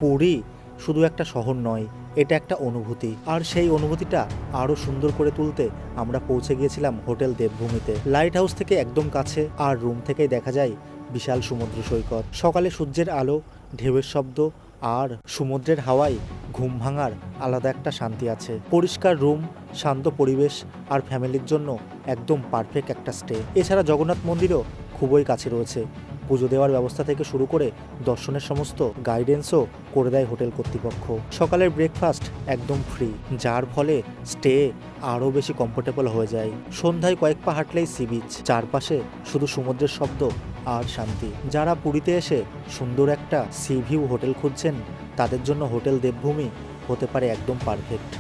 পুরী শুধু একটা শহর নয়, এটা একটা অনুভূতি। আর সেই অনুভূতিটা আরও সুন্দর করে তুলতে আমরা পৌঁছে গিয়েছিলাম হোটেল দেবভূমিতে। লাইট হাউস থেকে একদম কাছে, আর রুম থেকেই দেখা যায় বিশাল সমুদ্র সৈকত। সকালে সূর্যের আলো, ঢেউয়ের শব্দ আর সমুদ্রের হাওয়ায় ঘুম ভাঙার আলাদা একটা শান্তি আছে। পরিষ্কার রুম, শান্ত পরিবেশ আর ফ্যামিলির জন্য একদম পারফেক্ট একটা স্টে। এছাড়া জগন্নাথ মন্দিরও খুবই কাছে রয়েছে। পুজো দেওয়ার ব্যবস্থা থেকে শুরু করে দর্শনের সমস্ত গাইডেন্সও করে দেয় হোটেল কর্তৃপক্ষ। সকালের ব্রেকফাস্ট একদম ফ্রি, যার ফলে স্টে আরও বেশি কমফোর্টেবল হয়ে যায়। সন্ধ্যায় কয়েক পা হাঁটলেই সি বিচ, চারপাশে শুধু সমুদ্রের শব্দ আর শান্তি। যারা পুরীতে এসে সুন্দর একটা সি ভিউ হোটেল খুঁজছেন, তাদের জন্য হোটেল দেবভূমি হতে পারে একদম পারফেক্ট।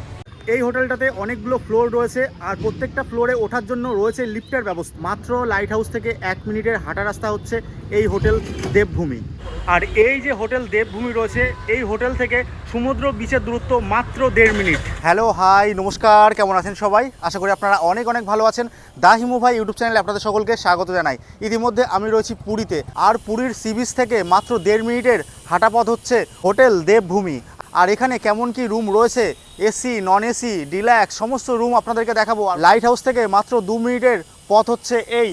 এই হোটেলটাতে অনেকগুলো ফ্লোর রয়েছে, আর প্রত্যেকটা ফ্লোরে ওঠার জন্য রয়েছে লিফটের ব্যবস্থা। মাত্র লাইট হাউস থেকে 1 মিনিটের হাঁটা রাস্তা হচ্ছে এই হোটেল দেবভূমি। আর এই যে হোটেল দেবভূমি রয়েছে, এই হোটেল থেকে সমুদ্র বিচের দূরত্ব মাত্র 1.5 মিনিট। হ্যালো, হাই, নমস্কার, কেমন আছেন সবাই? আশা করি আপনারা অনেক অনেক ভালো আছেন। দা হিমু ভাই ইউটিউব চ্যানেলে আপনাদের সকলকে স্বাগত জানাই। ইতিমধ্যে আমি রয়েছি পুরীতে, আর পুরীর সি বিচ থেকে মাত্র 1.5 মিনিটের হাঁটা পথ হচ্ছে হোটেল দেবভূমি। আর এখানে কেমন কি রুম রয়েছে, এসি, নন এসি, ডিল্যাক্স, সমস্ত রুম আপনাদেরকে দেখাবো। লাইট হাউস থেকে মাত্র 2 মিনিটের পথ হচ্ছে এই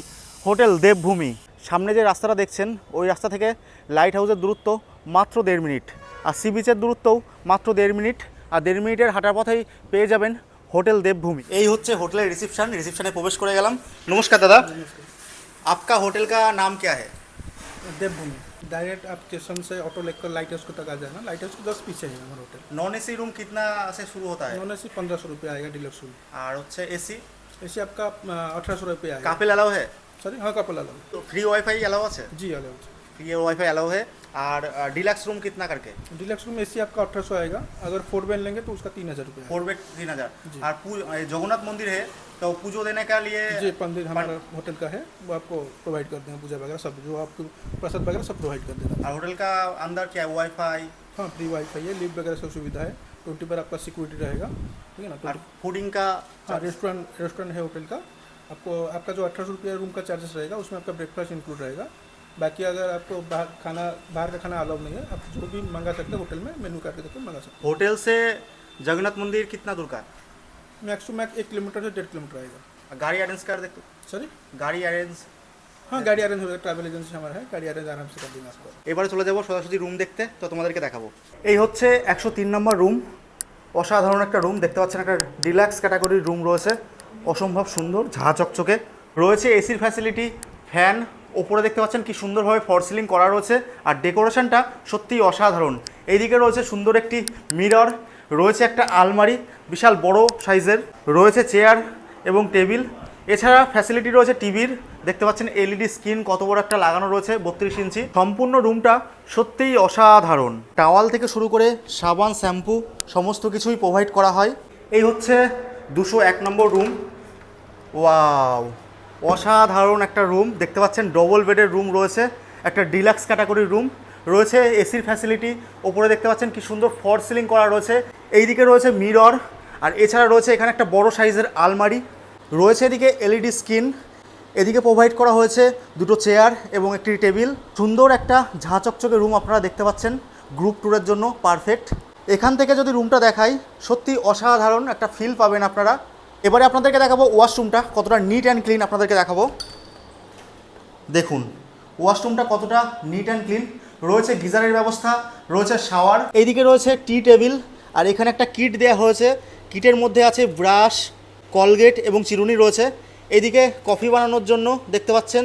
হোটেল দেবভূমি। সামনে যে রাস্তাটা দেখছেন, ওই রাস্তা থেকে লাইট হাউসের দূরত্ব মাত্র 1.5 মিনিট, আর সি বিচের দূরত্বও মাত্র 1.5 মিনিট। আর 1.5 মিনিটের হাঁটার পথেই পেয়ে যাবেন হোটেল দেবভূমি। এই হচ্ছে হোটেলের রিসেপশনে প্রবেশ করে গেলাম। নমস্কার দাদা, आपका होटल का नाम क्या है? देवभूमि। डायरेक्ट आप स्टेशन से ऑटो लेकर लाइट हाउस को तक आ जाना। लाइट हाउस के 10 पीछे है हमारा होटल। नॉन एसी रूम कितना से शुरू होता है? नॉन एसी 1500 रुपये आएगा डिलक्स रूम। और হচ্ছে এসি एसी आपका 1800 रुपये आएगा। কাপেল अलाउ है? सॉरी, हाँ कपल अलाउ। तो फ्री वाईफाई अलाउ আছে? जी अलाउ। फ्री वाईफाई अलाउ है। और डिलक्स रूम कितना करके? डिलक्स रूम एसी आपका 1800 आएगा। अगर 4 बेड लेंगे तो उसका 3000 रुपये 4 बेड 3000। और जगन्नाथ मंदिर है, तो पूजो देने के लिए जी मंदिर हमारा होटल का है, वो आपको प्रोवाइड करते हैं। पूजा वगैरह सब, जो आपको प्रसाद वगैरह सब प्रोवाइड कर देना। और होटल का अंदर क्या वाईफाई? हाँ, फ्री वाईफाई है, लिफ्ट वगैरह सब सुविधा है। 20 पर आपका सिक्योरिटी रहेगा, ठीक है ना। और फूडिंग का? हाँ, रेस्टोरेंट है होटल का। आपका जो 1800 रुपये रूम का चार्जेस रहेगा, उसमें आपका ब्रेकफास्ट इंक्लूड रहेगा। बाकी अगर आपको बाहर का खाना अलाउ नहीं है, आप जो भी मंगा सकते हैं होटल में, मेनू कार्ड देकर मंगा सकते होटल से जगन्नाथ मंदिर कितना दूर का है? हैं। मैक्स टू मैक्स 1 किलोमीटर से 1.5 किलोमीटर आएगा। गाड़ी अरेंज कर दे? सॉरी, गाड़ी अरेंज? हाँ गाड़ी अरेंज हो जाएगा। ट्रैवल एजेंसी हमारा है, गाड़ी अरेंज आराम से कर देंगे आपको। এবারে চলে যাব সোজাসুজি রুম দেখতে, তো তোমাদেরকে দেখাবো। এই হচ্ছে 103 নম্বর রুম। অসাধারণ একটা রুম, দেখতে পাচ্ছেন একটা ডিলাক্স ক্যাটাগরির রুম রয়েছে। অসম্ভব সুন্দর, ঝাঁ চকচকে রয়েছে। এসির ফ্যাসিলিটি, ফ্যান, ওপরে দেখতে পাচ্ছেন কি সুন্দরভাবে ফল সিলিং করা রয়েছে। আর ডেকোরেশনটা সত্যিই অসাধারণ। এইদিকে রয়েছে সুন্দর একটি মিরর, রয়েছে একটা আলমারি বিশাল বড় সাইজের, রয়েছে চেয়ার এবং টেবিল। এছাড়া ফ্যাসিলিটি রয়েছে টিভির, দেখতে পাচ্ছেন এলইডি স্ক্রিন কত বড় একটা লাগানো রয়েছে, 32 ইঞ্চি। সম্পূর্ণ রুমটা সত্যিই অসাধারণ। টাওয়াল থেকে শুরু করে সাবান, শ্যাম্পু সমস্ত কিছুই প্রোভাইড করা হয়। এই হচ্ছে 201 নম্বর রুম। ওয়াও, অসাধারণ একটা রুম, দেখতে পাচ্ছেন ডবল বেডের রুম রয়েছে, একটা ডিলাক্স ক্যাটাগরির রুম রয়েছে। এসির ফ্যাসিলিটি, ওপরে দেখতে পাচ্ছেন কি সুন্দর ফল সিলিং করা রয়েছে। এইদিকে রয়েছে মিরর, আর এছাড়া রয়েছে এখানে একটা বড় সাইজের আলমারি রয়েছে। এদিকে এলইডি স্ক্রিন, এদিকে প্রোভাইড করা হয়েছে 2টো চেয়ার এবং একটি টেবিল। সুন্দর একটা ঝাঁ চকচকে রুম আপনারা দেখতে পাচ্ছেন, গ্রুপ ট্যুরের জন্য পারফেক্ট। এখান থেকে যদি রুমটা দেখাই, সত্যি অসাধারণ একটা ফিল পাবেন আপনারা। এবারে আপনাদেরকে দেখাবো ওয়াশরুমটা কতটা নিট অ্যান্ড ক্লিন, আপনাদেরকে দেখাবো। দেখুন ওয়াশরুমটা কতটা নিট অ্যান্ড ক্লিন, রয়েছে গিজারের ব্যবস্থা, রয়েছে শাওয়ার, এইদিকে রয়েছে টি টেবিল, আর এখানে একটা কিট দেওয়া হয়েছে। কিটের মধ্যে আছে ব্রাশ, কলগেট এবং চিরুনি রয়েছে। এদিকে কফি বানানোর জন্য দেখতে পাচ্ছেন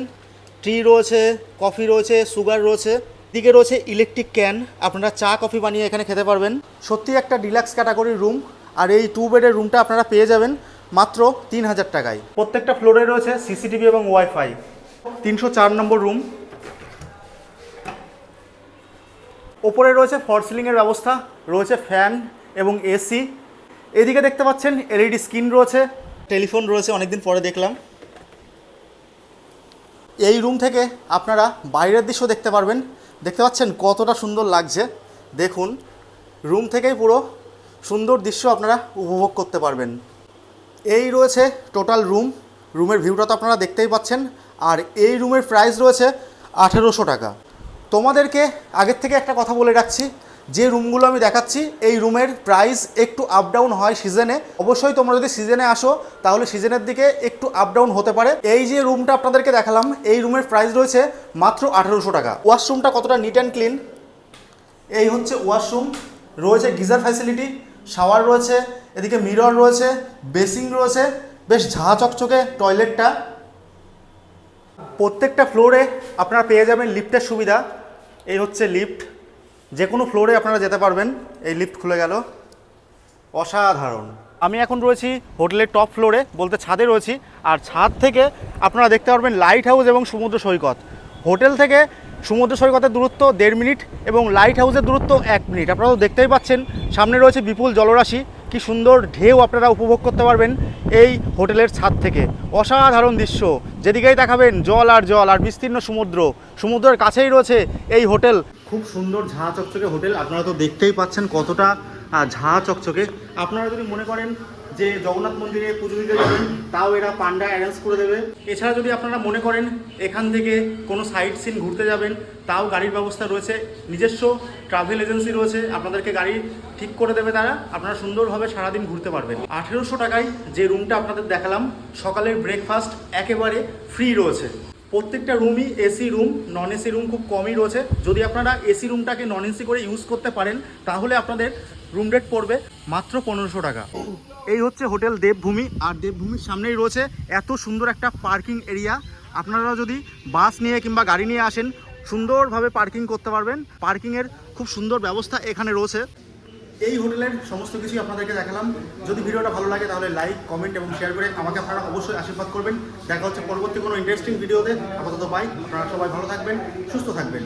টি রয়েছে, কফি রয়েছে, সুগার রয়েছে। এদিকে রয়েছে ইলেকট্রিক ক্যান, আপনারা চা কফি বানিয়ে এখানে খেতে পারবেন। সত্যি একটা ডিলাক্স ক্যাটাগরির রুম। আর এই 2 বেডের রুমটা আপনারা পেয়ে যাবেন মাত্র 3000 টাকায়। প্রত্যেকটা ফ্লোরে রয়েছে সিসিটিভি এবং ওয়াইফাই। 304 নম্বর রুম। ওপরে রয়েছে ফল সিলিংয়ের ব্যবস্থা, রয়েছে ফ্যান এবং এসি। এদিকে দেখতে পাচ্ছেন এলইডি স্ক্রিন রয়েছে, টেলিফোন রয়েছে, অনেকদিন পরে দেখলাম। এই রুম থেকে আপনারা বাইরের দৃশ্য দেখতে পারবেন, দেখতে পাচ্ছেন কতটা সুন্দর লাগছে। দেখুন রুম থেকেই পুরো সুন্দর দৃশ্য আপনারা উপভোগ করতে পারবেন। এই রয়েছে টোটাল রুমের ভিউটা তো আপনারা দেখতেই পাচ্ছেন। আর এই রুমের প্রাইস রয়েছে 1800 টাকা। তোমাদেরকে আগের থেকে একটা কথা বলে রাখছি, যে রুমগুলো আমি দেখাচ্ছি এই রুমের প্রাইস একটু আপ ডাউন হয় সিজনে। অবশ্যই তোমরা যদি সিজনে আসো তাহলে সিজনের দিকে একটু আপ ডাউন হতে পারে। এই যে রুমটা আপনাদেরকে দেখালাম এই রুমের প্রাইস রয়েছে মাত্র 1800 টাকা। ওয়াশরুমটা কতটা নিট অ্যান্ড ক্লিন, এই হচ্ছে ওয়াশরুম, রয়েছে গিজার ফ্যাসিলিটি, শাওয়ার রয়েছে, এদিকে মিরর রয়েছে, বেসিং রয়েছে, বেশ ঝাঁ চকচকে টয়লেটটা। প্রত্যেকটা ফ্লোরে আপনারা পেয়ে যাবেন লিফটের সুবিধা। এই হচ্ছে লিফট, যে কোনো ফ্লোরে আপনারা যেতে পারবেন। এই লিফট খুলে গেল, অসাধারণ। আমি এখন রয়েছি হোটেলের টপ ফ্লোরে, বলতে ছাদে রয়েছি। আর ছাদ থেকে আপনারা দেখতে পারবেন লাইট হাউস এবং সমুদ্র সৈকত। হোটেল থেকে সমুদ্র সৈকতের দূরত্ব 1.5 মিনিট এবং লাইট হাউসের দূরত্ব 1 মিনিট। আপনারা তো দেখতেই পাচ্ছেন সামনে রয়েছে বিপুল জলরাশি, কি সুন্দর ঢেউ আপনারা উপভোগ করতে পারবেন এই হোটেলের ছাদ থেকে। অসাধারণ দৃশ্য, যেদিকেই তাকাবেন জল আর জল আর বিস্তীর্ণ সমুদ্র। সমুদ্রের কাছেই রয়েছে এই হোটেল। খুব সুন্দর ঝাঁ চকচকে হোটেল, আপনারা তো দেখতেই পাচ্ছেন কতটা ঝাঁ চকচকে। আপনারা যদি মনে করেন যে জগন্নাথ মন্দিরে পুজো দিতে যাবেন তাও এরা পান্ডা অ্যারেঞ্জ করে দেবে। এছাড়া যদি আপনারা মনে করেন এখান থেকে কোনো সাইট সিন ঘুরতে যাবেন তাও গাড়ির ব্যবস্থা রয়েছে, নিজস্ব ট্রাভেল এজেন্সি রয়েছে, আপনাদেরকে গাড়ি ঠিক করে দেবে তারা, আপনারা সুন্দরভাবে সারাদিন ঘুরতে পারবেন। 1800 টাকায় যে রুমটা আপনাদের দেখালাম, সকালের ব্রেকফাস্ট একেবারে ফ্রি রয়েছে। প্রত্যেকটা রুমই AC room, non AC room খুব কমই রয়েছে। যদি আপনারা এসি রুমটাকে নন এসি করে ইউজ করতে পারেন তাহলে আপনাদের রুম রেট পড়বে মাত্র 1500 টাকা। এই হচ্ছে হোটেল দেবভূমি, আর দেবভূমির সামনেই রয়েছে এত সুন্দর একটা পার্কিং এরিয়া। আপনারা যদি বাস নিয়ে কিংবা গাড়ি নিয়ে আসেন সুন্দরভাবে পার্কিং করতে পারবেন। পার্কিংয়ের খুব সুন্দর ব্যবস্থা এখানে রয়েছে। এই হোটেলের সমস্ত কিছুই আপনাদেরকে দেখালাম। যদি ভিডিওটা ভালো লাগে তাহলে লাইক, কমেন্ট এবং শেয়ার করে আমাকে আপনারা অবশ্যই আশীর্বাদ করবেন। দেখা হচ্ছে পরবর্তী কোনো ইন্টারেস্টিং ভিডিওতে। আপাতত বাই, আপনারা সবাই ভালো থাকবেন, সুস্থ থাকবেন।